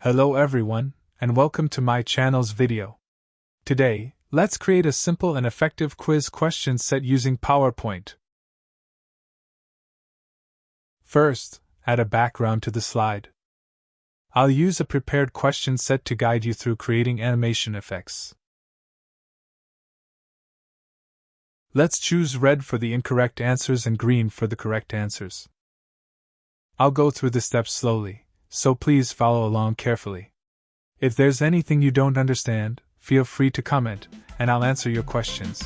Hello everyone, and welcome to my channel's video. Today, let's create a simple and effective quiz question set using PowerPoint. First, add a background to the slide. I'll use a prepared question set to guide you through creating animation effects. Let's choose red for the incorrect answers and green for the correct answers. I'll go through the steps slowly, so please follow along carefully. If there's anything you don't understand, feel free to comment, and I'll answer your questions.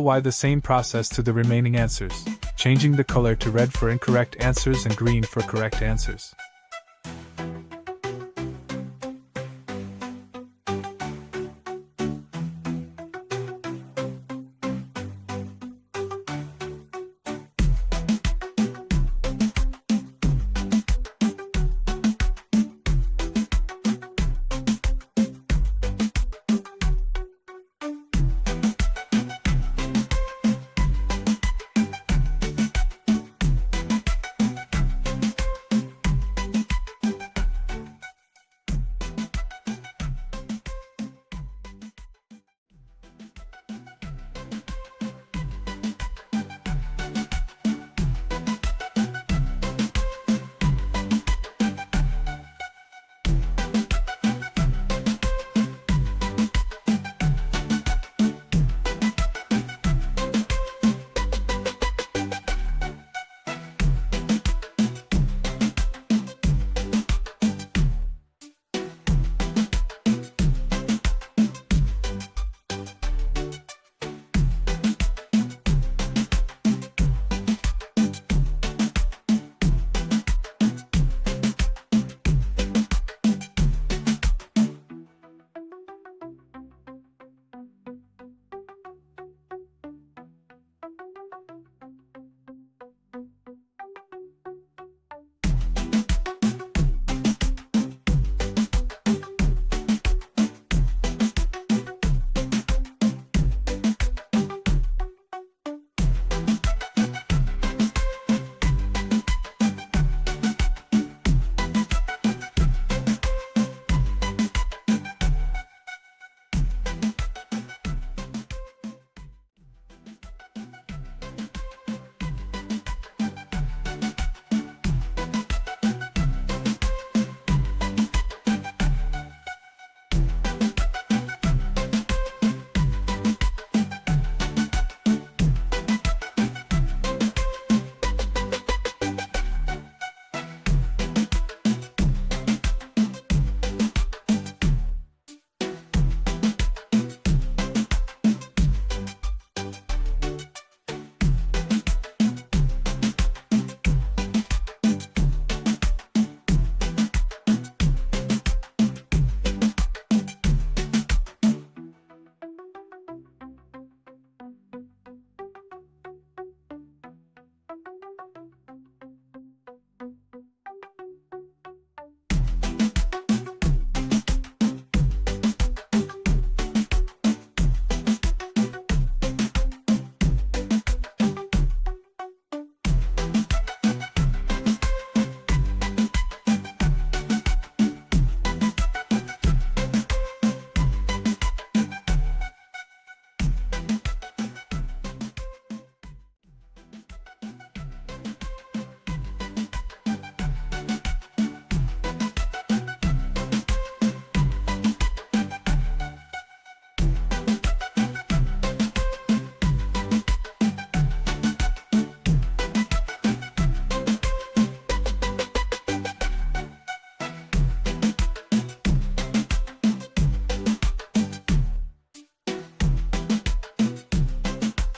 Apply the same process to the remaining answers, changing the color to red for incorrect answers and green for correct answers.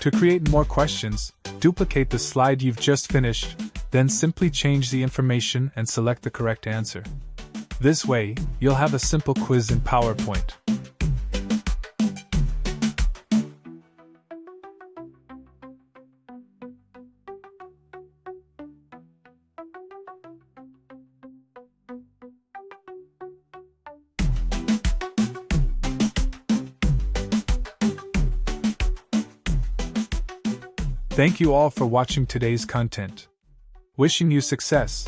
To create more questions, duplicate the slide you've just finished, then simply change the information and select the correct answer. This way, you'll have a simple quiz in PowerPoint. Thank you all for watching today's content. Wishing you success.